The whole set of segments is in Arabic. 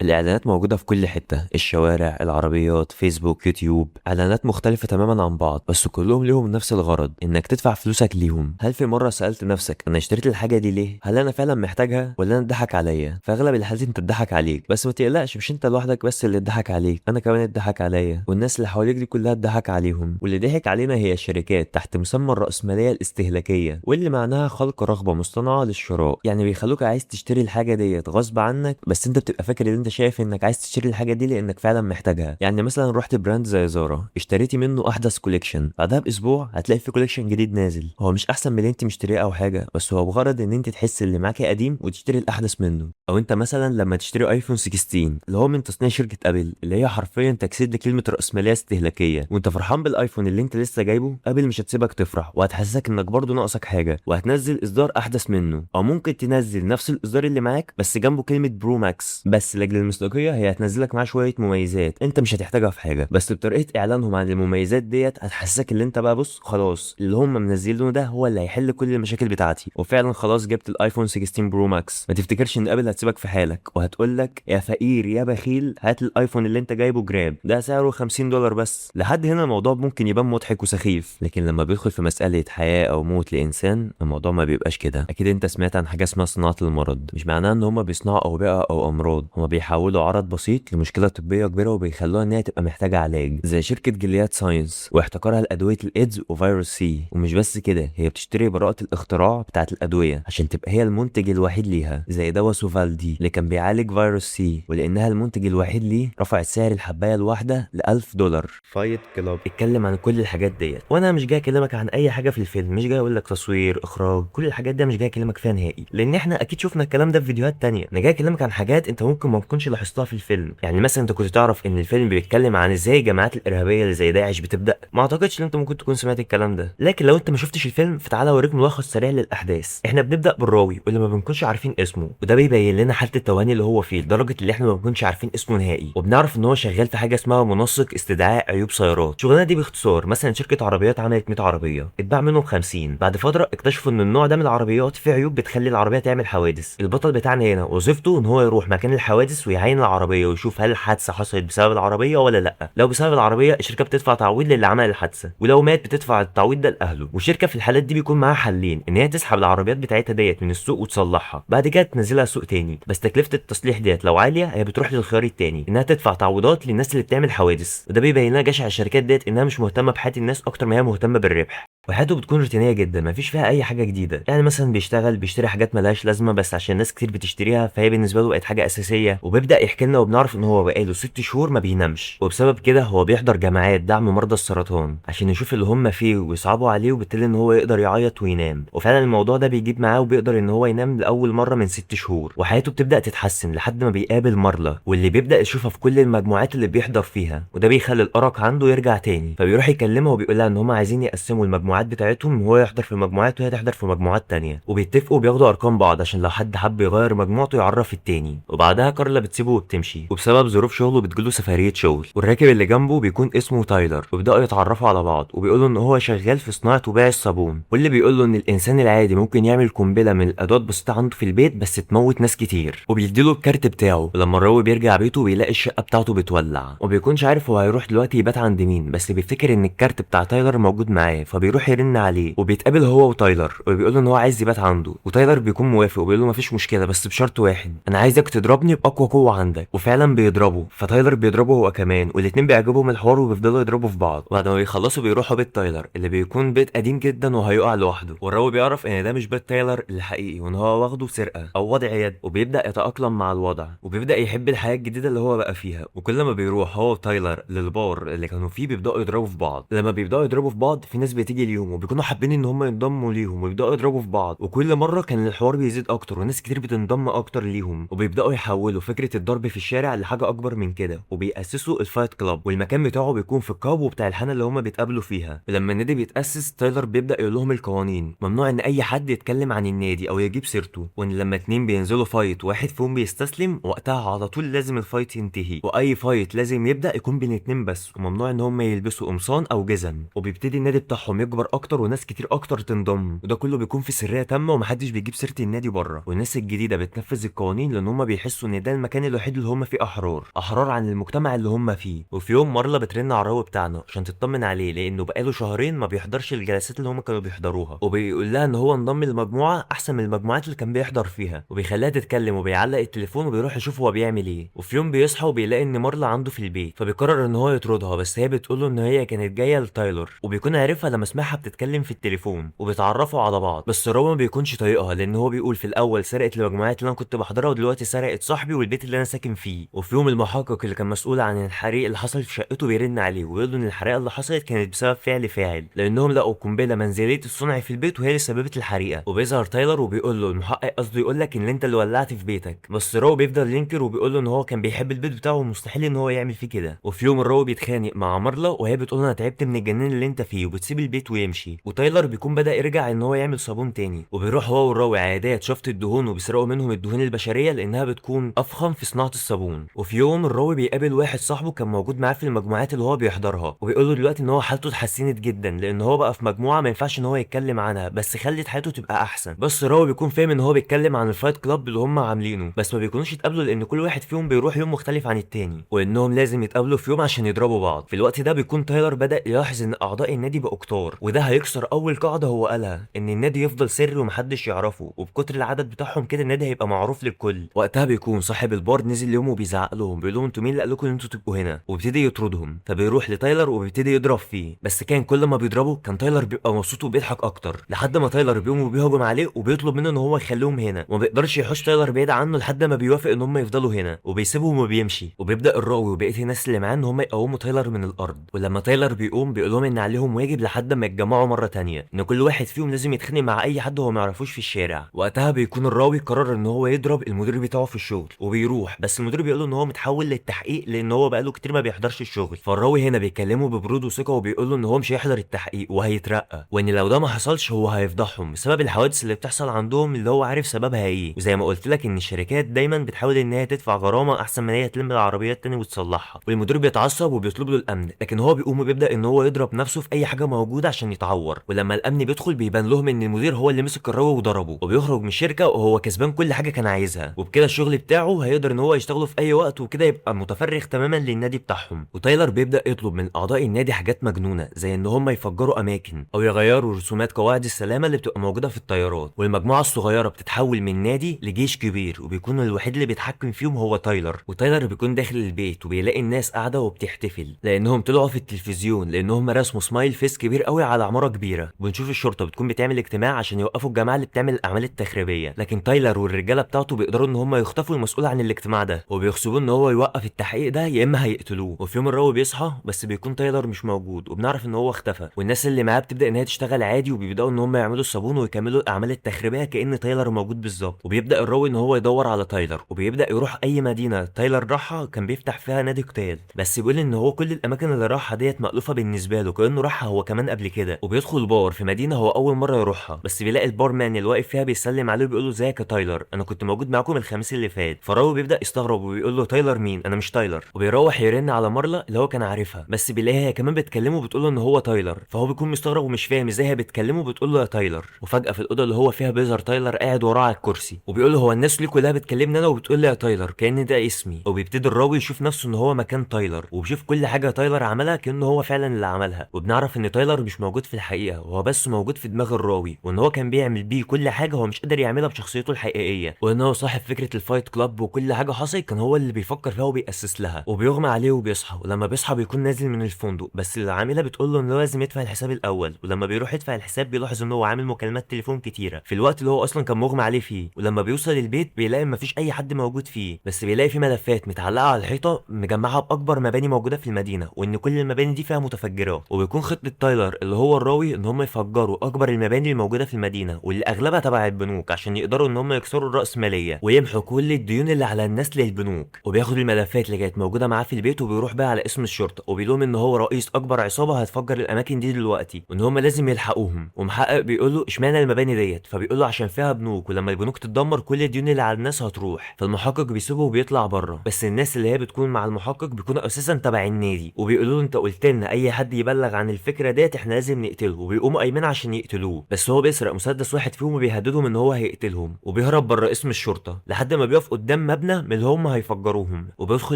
الإعلانات موجودة في كل حتة، الشوارع، العربيات، فيسبوك، يوتيوب. إعلانات مختلفة تماما عن بعض، بس كلهم ليهم نفس الغرض، إنك تدفع فلوسك ليهم. هل في مرة سألت نفسك أنا اشتريت الحاجة دي ليه؟ هل أنا فعلا محتاجها ولا أنا اتضحك عليا؟ في أغلب الحالات أنت اتضحك عليك، بس ما تقلقش، مش أنت لوحدك بس اللي اتضحك عليك، أنا كمان اتضحك عليا، والناس اللي حواليك دي كلها اتضحك عليهم. واللي ضحك علينا هي الشركات تحت مسمى الرأسمالية الاستهلاكية، واللي معناها خلق رغبة مصطنعة للشراء. يعني بيخلوك عايز تشتري الحاجة ديت غصب عنك، بس انت بتبقى فاكر ان انت شايف انك عايز تشتري الحاجة دي لانك فعلا محتاجها. يعني مثلا رحت براند زي زارا، اشتريتي منه احدث كوليكشن، بعدها باسبوع هتلاقي في كوليكشن جديد نازل. هو مش احسن من اللي انت مشتريه او حاجة، بس هو بغرض ان انت تحس اللي معاكي قديم وتشتري الاحدث منه. او انت مثلا لما تشتري ايفون 16 اللي هو من تصنيع شركة ابل، اللي هي حرفيا تجسيد لكلمة رأسمالية استهلاكية، وانت فرحان بالايفون اللي انت لسه جايبه، ابل مش هتسيبك تفرح وهتحسسك انك برضه ناقصك حاجة، وهتنزل اصدار احدث منه. او ممكن تنزل نفس الاصدار اللي معاك بس جنبه كلمة برو ماكس، بس لاجل المصداقية هي هتنزلك معاه شوية مميزات انت مش هتحتاجها في حاجة، بس بطريقة اعلانهم عن المميزات ديت هتحسسك ان انت بقى بص خلاص اللي هم منزلينه ده هو اللي هيحل كل المشاكل بتاعتي. وفعلا خلاص جبت الايفون 16 برو ماكس. ما تفتكرش ان ابل هتسيبك في حالك وهتقول لك يا فقير يا بخيل هات الايفون اللي انت جايبه جراب، ده سعره $50 بس. لحد هنا الموضوع ممكن يبان مضحك وسخيف، لكن لما بيدخل في مسألة حياة او موت لانسان الموضوع ما بيبقاش كده. اكيد انت سمعت عن حاجة اسمها صناعة المرض. مش معناه ان هم بيصنعوا اوبئة او امراض، هم بيحولوا عرض بسيط لمشكلة طبية كبيرة وبيخلوها ان هي تبقى محتاجة علاج، زي شركة جلياد ساينس واحتكارها لأدوية الايدز وفيروس سي. ومش بس كده، هي بتشتري براءة الاختراع بتاعة الأدوية عشان تبقى هي المنتج الوحيد ليها، زي دواء سوفالدي اللي كان بيعالج فيروس سي، ولأنها المنتج الوحيد ليه رفعت سعر الحباية الواحدة ل$1000. فايت كلاب اتكلم عن كل الحاجات ديت، وانا مش جاي اكلمك عن اي حاجه في الفيلم، مش جاي اقول لك تصوير اخراج كل الحاجات دي، مش جاي اكلمك فيها نهائي، لان احنا اكيد شفنا الكلام ده في فيديوهات تانية. انا جاي اكلمك عن حاجات انت ممكن ما تكونش لاحظتها في الفيلم. يعني مثلا انت كنت تعرف ان الفيلم بيتكلم عن ازاي الجماعات الارهابيه اللي زي داعش بتبدا؟ ما اعتقدش ان انت ممكن تكون سمعت الكلام ده، لكن لو انت ما شفتش الفيلم فتعالى اوريك ملخص سريع للاحداث. احنا بنبدا بالراوي واللي ما بنكونش عارفين اسمه، وده بيبين لنا حاله التوهان اللي هو فيه لدرجه اللي احنا ما بنكونش عارفين اسمه نهائي، وبنعرف ان هو شغال في حاجه اسمها منسق استدعاء عيوب سيارات. الشغلانه دي باختصار مثلا شركه عربيات عملت 100 عربيه، اتباع منهم 50، بعد فتره اكتشفوا ان النوع ده من العربيات فيه عيوب بتخلي العربيه تعمل حوادث. البطل بتاعنا هنا وظيفته ان هو يروح مكان الحوادث ويعاين العربيه ويشوف هل الحادثه حصلت بسبب العربيه ولا لا. لو بسبب العربيه الشركه بتدفع تعويض للي عمل الحادثه، ولو مات بتدفع التعويض ده لاهله. والشركه في الحالات دي بيكون معاها حلين، ان هي تسحب العربيات بتاعتها ديت من السوق وتصلحها، بعد كده تنزلها سوق تاني، بس تكلفه التصليح ديت لو عاليه هي بتروح للخيار التاني، انها تدفع تعويضات للناس اللي بتعمل حوادث. وده بيبين لنا جشع الشركات ديت انها مش مهتمه بحياه الناس اكتر ما هي مهتمه بالربح، وحياته بتكون روتينيه جدا مفيش فيها اي حاجه جديده. يعني مثلا بيشتغل بيشتري حاجات ملهاش لازمه بس عشان ناس كتير بتشتريها فهي بالنسبه له بقت حاجه اساسيه، وبيبدا يحكي لنا وبنعرف ان هو بقاله 6 شهور ما بينامش، وبسبب كده هو بيحضر جمعيات دعم مرضى السرطان عشان يشوف اللي هم فيه ويصعبوا عليه، وبالتالي ان هو يقدر يعيط وينام. وفعلا الموضوع ده بيجيب معاه وبيقدر ان هو ينام لاول مره من 6 شهور، وحياته بتبدا تتحسن لحد ما بيقابل مارلا، واللي بيبدا يشوفها في كل المجموعات اللي بيحضر فيها، وده بيخلي الارق عنده يرجع تاني. فبيروح يكلمها وبيقول لها ان هم عايزين يقسموا المجموعات بتاعتهم، وهو يحضر في مجموعات وهي تحضر في مجموعات تانية، وبيتفقوا بياخدوا ارقام بعض عشان لو حد حب يغير مجموعته يعرف التاني. وبعدها كارلا بتسيبه وبتمشي، وبسبب ظروف شغله بتجيله سفريه شغل، والراكب اللي جنبه بيكون اسمه تايلر، وبيبداوا يتعرفوا على بعض، وبيقولوا ان هو شغال في صناعه وبيع الصابون، واللي بيقول له ان الانسان العادي ممكن يعمل قنبله من الادوات بسيطه عنده في البيت بس تموت ناس كتير، وبيديله الكارت بتاعه. ولما الراوي بيرجع بيته بيلاقي الشقه بتاعته بتولع، وبيكونش عارف هو هيروح دلوقتي يبات عند مين، بس بيفتكر ان الكارت بتاع تايلر موجود معاه، فبيروح يرن عليه وبيتقابل هو وتايلر، وبيقول له ان هو عايز يبات عنده، وتايلر بيكون موافق وبيقول له مفيش مشكله بس بشرط واحد، انا عايزك تضربني باقوى قوه عندك. وفعلا بيضربه، فتايلر بيضربه هو كمان، والاتنين بيعجبهم الحوار وبيفضلوا يضربوا في بعض. وبعد ما بيخلصوا بيروحوا بيت تايلر اللي بيكون بيت قديم جدا وهيقع لوحده، والراوي بيعرف ان ده مش بيت تايلر الحقيقي وان هو واخده سرقه او وضع يد، وبيبدا يتاقلم مع الوضع وبيبدا يحب الحياه الجديده اللي هو بقى فيها. وكل ما بيروح هو وتايلر للبار اللي كانوا فيه بيبداوا يضربوا في بعض. لما بيبداوا يضربوا في بعض في ناس بتيجي ليهم وبيكونوا حابين ان هم ينضموا ليهم ويبداوا يضربوا في بعض، وكل مره كان الحوار بيزيد اكتر وناس كتير بتنضم اكتر ليهم، وبيبداوا يحولوا فكره الضرب في الشارع لحاجه اكبر من كده، وبيأسسوا الفايت كلاب، والمكان بتاعه بيكون في الكاب بتاع الحانه اللي هم بيتقابلوا فيها. ولما النادي بيتأسس تايلر بيبدأ يقول لهم القوانين، ممنوع ان اي حد يتكلم عن النادي او يجيب سيرته، وان لما اتنين بينزلوا فايت واحد فيهم بيستسلم وقتها على طول لازم الفايت ينتهي، واي فايت لازم يبدأ يكون بين اتنين بس، وممنوع ان هم يلبسوا قمصان او جزم. وبيبتدي النادي بتاعهم يكبر تكبر اكتر وناس كتير اكتر تنضم، وده كله بيكون في سريه تامه ومحدش بيجيب سيره النادي بره. والناس الجديده بتنفذ القوانين لان هم بيحسوا ان ده المكان الوحيد اللي هم فيه احرار عن المجتمع اللي هم فيه. وفي يوم مارلا بترن على الراوي بتاعنا عشان تطمن عليه لانه بقاله شهرين ما بيحضرش الجلسات اللي هم كانوا بيحضروها، وبيقول لها ان هو انضم لمجموعه احسن من المجموعات اللي كان بيحضر فيها، وبيخليها تتكلم وبيعلق التليفون وبيروح يشوف هو بيعمل ايه. وفي يوم بيصحى وبيلاقي ان مارلا عنده في البيت، فبيقرر ان هو يطردها، بس هي بتقول له ان هي كانت جايه لتايلور، وبيكون عارفها لما سمعها بتتكلم في التليفون، وبيتعرفوا على بعض. بس راوي ما بيكونش طايقها لان هو بيقول في الاول سرقت المجموعات اللي انا كنت بحضرها ودلوقتي سرقت صاحبي والبيت اللي انا ساكن فيه. وفي يوم المحقق اللي كان مسؤول عن الحريق اللي حصل في شقته بيرن عليه ويقول له ان الحريقه اللي حصلت كانت بسبب فعل فاعل، لانهم لقوا قنبله منزليه الصنع في البيت وهي اللي سببت الحريقه. وبيظهر تايلر وبيقول له المحقق قصده يقول لك ان انت اللي ولعت في بيتك، بس راو بيفضل ينكر وبيقول له ان هو كان بيحب البيت بتاعه ومستحيل ان هو يعمل فيه كده. وفي يوم الراو بيتخانق مع مارلا وهي بتقول له انا تعبت من الجنان اللي انت فيه، وبتسيب البيت ويمشي. وتايلر بيكون بدا يرجع ان هو يعمل صابون تاني، وبيروح هو والراوي عيادات شفط الدهون وبيسرقوا منهم الدهون البشريه لانها بتكون افخم في صناعه الصابون. وفي يوم الراوي بيقابل واحد صاحبه كان موجود معاه في المجموعات اللي هو بيحضرها، وبيقول له دلوقتي ان هو حالته اتحسنت جدا لان هو بقى في مجموعه ما ينفعش ان هو يتكلم عنها بس خلت حياته تبقى احسن. بس الراوي بيكون فاهم ان هو بيتكلم عن الفايت كلاب اللي هم عاملينه، بس ما بيكونوش يتقابلوا لان كل واحد فيهم بيروح يوم مختلف عن التاني، وانهم لازم يتقابلوا في يوم عشان يضربوا بعض. في الوقت ده بيكون تايلر بدا يلاحظ ان اعضاء النادي بقوا كتار، وده هيكسر اول قاعده هو قالها ان النادي يفضل سري ومحدش يعرفه، وبكتر العدد بتاعهم كده النادي هيبقى معروف للكل. وقتها بيكون صاحب البار نزل ليهم وبيزعق لهم بيقول لهم انتوا مين اللي قال لكم ان انتوا تبقوا هنا، وبيبتدي يطردهم. فبيروح لتايلر وبيبتدي يضرب فيه، بس كان كل ما بيضربه كان تايلر بيبقى مبسوط وبيضحك اكتر، لحد ما تايلر بيقوم وبيهجم عليه وبيطلب منه ان هو يخليهم هنا، وما بيقدرش يحوش تايلر بعيد عنه لحد ما بيوافق ان هم يفضلوا هنا، وبيسيبهم وبيمشي. وبيبدا الراوي وبقيه الناس اللي معاه ان هم يقوموا تايلر من الارض، ولما تايلر بيقوم بيقول لهم ان عليهم واجب لحد ما يتجمعوا مره تانية، ان كل واحد فيهم لازم يتخانق مع اي حد هو ما يعرفوش في الشارع. وقتها بيكون الراوي قرر ان هو يضرب المدير بتاعه في الشغل، وبيروح بس المدير بيقول له ان هو متحول للتحقيق لان هو بقاله كتير ما بيحضرش الشغل. فالراوي هنا بيكلمه ببرود وثقه وبيقول له ان هو مش هيحضر التحقيق وهيترقى، وان لو ده ما حصلش هو هيفضحهم بسبب الحوادث اللي بتحصل عندهم اللي هو عارف سببها ايه. وزي ما قلت لك ان الشركات دايما بتحاول ان هي تدفع غرامه احسن من هي تلم العربيات تاني وتصلحها، والمدير بيتعصب وبيطلب له الامن، لكن هو بيقوم وبيبدا ان هو يضرب نفسه في اي حاجه موجوده عشان يتعور. ولما الامن بيدخل بيبان لهم ان المدير هو اللي مسك الراوي وضربه، وبيخرج من الشركه وهو كسبان كل حاجه كان عايزها، وبكده الشغل بتاعه هيقدر ان هو يشتغله في اي وقت، وكده يبقى متفرغ تماما للنادي بتاعهم. وتايلر بيبدا يطلب من اعضاء النادي حاجات مجنونه زي ان هم يفجروا اماكن او يغيروا رسومات قواعد السلامه اللي بتبقى موجوده في الطيارات، والمجموعه الصغيره بتتحول من نادي لجيش كبير، وبيكون الوحيد اللي بيتحكم فيهم هو تايلر. وتايلر بيكون داخل البيت وبيلاقي الناس قاعده وبتحتفل لانهم طلعوا في التلفزيون، لانهم رسموا سمايل فيس كبير قوي على عماره كبيره. وبنشوف الشرطه بتكون بتعمل اجتماع عشان يوقفوا الجماعه اللي بتعمل الاعمال التخريبيه، لكن تايلر والرجاله بتاعته بيقدروا ان هم يخطفوا المسؤول عن الاجتماع ده، وبيغصبوه ان هو يوقف التحقيق ده يا اما هيقتلوه. وفي يوم الراوي بيصحى بس بيكون تايلر مش موجود، وبنعرف ان هو اختفى، والناس اللي معاه بتبدا ان هي تشتغل عادي، وبيبداوا ان هم يعملوا الصابون ويكملوا الاعمال التخريبيه كأن تايلر موجود بالظبط. وبيبدا الراوي ان هو يدور على تايلر، وبيبدا يروح اي مدينه تايلر راحها كان بيفتح فيها نادي قتال، بس بيقول ان هو كل الاماكن اللي راحها ديت مألوفه بالنسبه له كأنه راحها هو كمان قبل كده. وبيدخل بار في مدينه هو اول مره يروحها، بس بيلاقي البارمان اللي واقف فيها بيسلم عليه وبيقول له ازيك يا تايلر، انا كنت موجود معاكم الخميس اللي فات. فالراوي بيبدا يستغرب وبيقول له تايلر مين، انا مش تايلر. وبيروح يرن على مارلا اللي هو كان عارفها، بس بيلاقيها هي كمان بتكلمه وبتقول له ان هو تايلر، فهو بيكون مستغرب ومش فاهم ازاي هي بتكلمه وبتقول له يا تايلر. وفجاه في الاوضه اللي هو فيها بيظهر تايلر قاعد وراه على الكرسي، وبيقول له هو الناس ليه كلها بتكلمني انا وبتقول لي يا تايلر كأن ده اسمي. وبيبتدي الراوي يشوف نفسه ان هو مكان تايلر، وبيشوف كل حاجه تايلر عملها كأنه هو فعلا اللي عملها. وبنعرف ان تايلر مش موجود في الحقيقه، وهو بس موجود في دماغ الراوي، وان هو كان بيعمل بيه كل حاجه هو مش قادر يعملها بشخصيته الحقيقيه، وان هو صاحب فكره الفايت كلاب، وكل حاجه حصلت كان هو اللي بيفكر فيها وبيأسس لها. وبيغمى عليه وبيصحى، ولما بيصحى بيكون نازل من الفندق، بس العامله بتقول له انه لازم يدفع الحساب الاول. ولما بيروح يدفع الحساب بيلاحظ ان هو عامل مكالمات تليفون كتيره في الوقت اللي هو اصلا كان مغمى عليه فيه. ولما بيوصل البيت بيلاقي مفيش اي حد موجود فيه، بس بيلاقي في ملفات متعلقه على الحيطه مجمعها باكبر مباني موجوده في المدينه، وان كل المباني دي فيها متفجرات. وبيكون خطه تايلر اللي هو الراوي ان هم يفجروا اكبر المباني الموجوده في المدينه واللي اغلبها تبع البنوك عشان يقدروا ان هم يكسروا الراسماليه ويمحوا كل الديون اللي على الناس للبنوك. وبياخد الملفات اللي كانت موجوده معاه في البيت وبيروح بيها على اسم الشرطه، وبيقول لهم ان هو رئيس اكبر عصابه هتفجر الاماكن دي دلوقتي، وان هم لازم يلحقوهم. ومحقق بيقول له اشمعنى المباني ديت، فبيقول له عشان فيها بنوك، ولما البنوك تتدمر كل الديون اللي على الناس هتروح. فالمحقق بيسيبه وبيطلع بره، بس الناس اللي هي بتكون مع المحقق بيكونوا اساسا تبع النادي، وبيقولوا له انت قلت لنا اي حد يبلغ عن الفكره ديت احنا لازم لازم نقتله، وبيقوموا قايمين عشان يقتلوه، بس هو بيسرق مسدس واحد فيهم وبيهددهم ان هو هيقتلهم، وبيهرب بره اسم الشرطه لحد ما بيقف قدام مبنى من اللي هم هيفجروهم، وبيدخل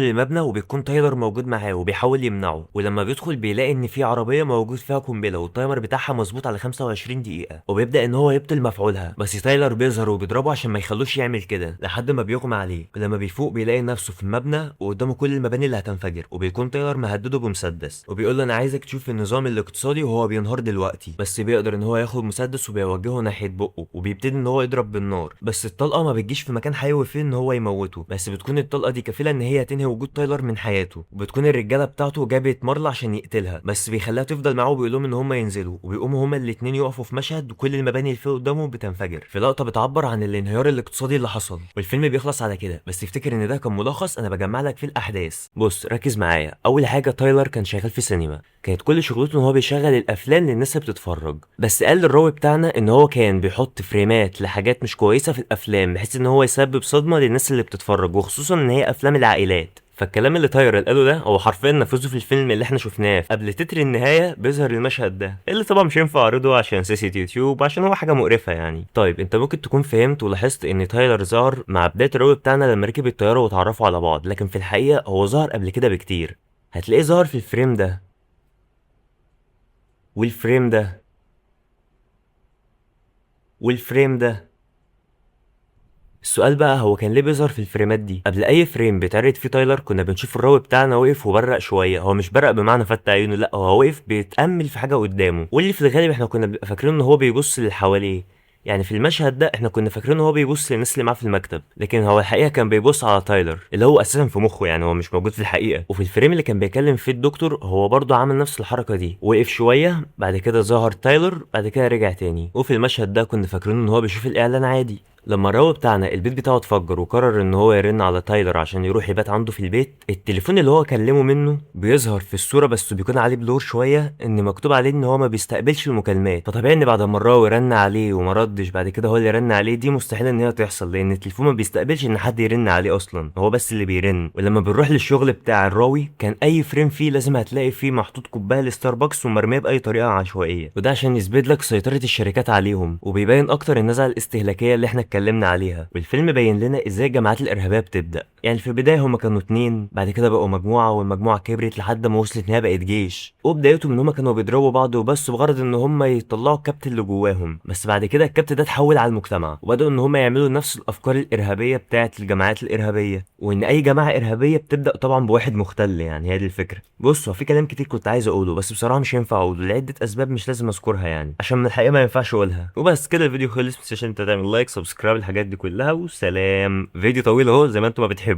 المبنى وبيكون تايلر موجود معاه وبيحاول يمنعه. ولما بيدخل بيلاقي ان في عربيه موجود فيها قنبله والتايمر بتاعها مظبوط على 25 دقيقه، وبيبدا ان هو يبطل مفعولها، بس تايلر بيظهر وبيضربه عشان ما يخلوش يعمل كده لحد ما بيغمى عليه. ولما بيفوق بيلاقي نفسه في المبنى وقدامه كل المباني اللي هتنفجر، وبيكون تايلر مهدده بمسدس وبيقول له انا عايزك تشوف النظام الاقتصادي وهو بينهار دلوقتي. بس بيقدر ان هو ياخد مسدس وبيوجهه ناحيه بقه وبيبتدي ان هو يضرب بالنار، بس الطلقه ما بتجيش في مكان حيوي فيه ان هو يموته، بس بتكون الطلقه دي كفيله ان هي تنهي وجود تايلر من حياته. وبتكون الرجاله بتاعته جابت مارلا عشان يقتلها، بس بيخليها تفضل معاه وبيقول لهم ان هم ينزلوا، وبيقوموا هما الاتنين يقفوا في مشهد وكل المباني اللي فيه قدامهم بتنفجر في لقطه بتعبر عن الانهيار الاقتصادي اللي حصل. والفيلم بيخلص على كده، بس تفتكر ان ده كان ملخص؟ انا بجمع لك في الاحداث. بص ركز معايا. اول حاجه تايلر كان شغال في سينما، كانت كل شغلته ان هو بيشغل الافلام للناس اللي بتتفرج، بس قال للراوي بتاعنا ان هو كان بيحط فريمات لحاجات مش كويسه في الافلام بحيث ان هو يسبب صدمه للناس اللي بتتفرج، وخصوصا ان هي افلام العائلات. فالكلام اللي تايلر قاله ده هو حرفيا نفذه في الفيلم اللي احنا شفناه. قبل تتر النهايه بيظهر المشهد ده اللي طبعا مش هينفع اعرضه عشان سيسي يوتيوب عشان هو حاجه مقرفه يعني. طيب انت ممكن تكون فهمت ولاحظت ان تايلر ظهر مع بدايه الراوي بتاعنا لما ركب الطياره واتعرفوا على بعض، لكن في الحقيقه هو ظهر قبل كده بكتير. هتلاقيه ظهر في الفريم ده والفريم ده والفريم ده. السؤال بقى هو كان ليه بيظهر في الفريمات دي؟ قبل اي فريم بيتعرض فيه تايلر كنا بنشوف الراوي بتاعنا واقف وبرق شويه، هو مش برق بمعنى فتح عيونه، لا هو واقف بيتامل في حاجه قدامه، واللي في الغالب احنا كنا بنبقى فاكرين ان هو بيبص اللي حواليه. يعني في المشهد ده احنا كنا فاكرين ان هو بيبص للناس اللي معاه في المكتب، لكن هو الحقيقه كان بيبص على تايلر اللي هو اساسا في مخه، يعني هو مش موجود في الحقيقه. وفي الفريم اللي كان بيكلم فيه الدكتور هو برضه عمل نفس الحركه دي، وقف شويه بعد كده ظهر تايلر بعد كده رجع تاني. وفي المشهد ده كنا فاكرين ان هو بيشوف الاعلان عادي. لما الراوي بتاعنا البيت بتاعه اتفجر وقرر ان هو يرن على تايلر عشان يروح يبات عنده في البيت، التليفون اللي هو كلمه منه بيظهر في الصوره بس بيكون عليه بلور شويه، ان مكتوب عليه ان هو ما بيستقبلش المكالمات. فطبيعي ان بعد ما الراوي رن عليه وما ردش بعد كده هو اللي رن عليه، دي مستحيل ان هي تحصل لان التليفون ما بيستقبلش ان حد يرن عليه اصلا، هو بس اللي بيرن. ولما بنروح للشغل بتاع الراوي كان اي فريم فيه لازم هتلاقي فيه محطوط كوبايه لستاربكس ومرميه باي طريقه عشوائيه، وده عشان يثبت لك سيطره الشركات عليهم، وبيبين اكتر النزعه الاستهلاكيه اللي احنا اتكلمنا عليها. والفيلم بين لنا ازاي الجماعات الارهابيه بتبدا. يعني في البدايه هما كانوا اتنين، بعد كده بقوا مجموعه، والمجموعه كبرت لحد ما وصلت ان هي بقت جيش. وبدايتهم ان هما كانوا بيضربوا بعض وبس بغرض ان هما يطلعوا الكبت اللي جواهم، بس بعد كده الكبت ده اتحول على المجتمع وبداوا ان هما يعملوا نفس الافكار الارهابيه بتاعه الجماعات الارهابيه، وان اي جماعه ارهابيه بتبدا طبعا بواحد مختل. يعني هي دي الفكره. بص هو في كلام كتير كنت عايز اقوله بس بصراحه مش ينفع اقوله لعده اسباب مش لازم اذكرها يعني، عشان من الحقيقه ما ينفعش اقولها. وبس كده الفيديو خلص. مش انت تعمل لايك سبسكرايب الحاجات دي كلها، وسلام. فيديو طويل اهو زي ما انتم ما بتحبوا.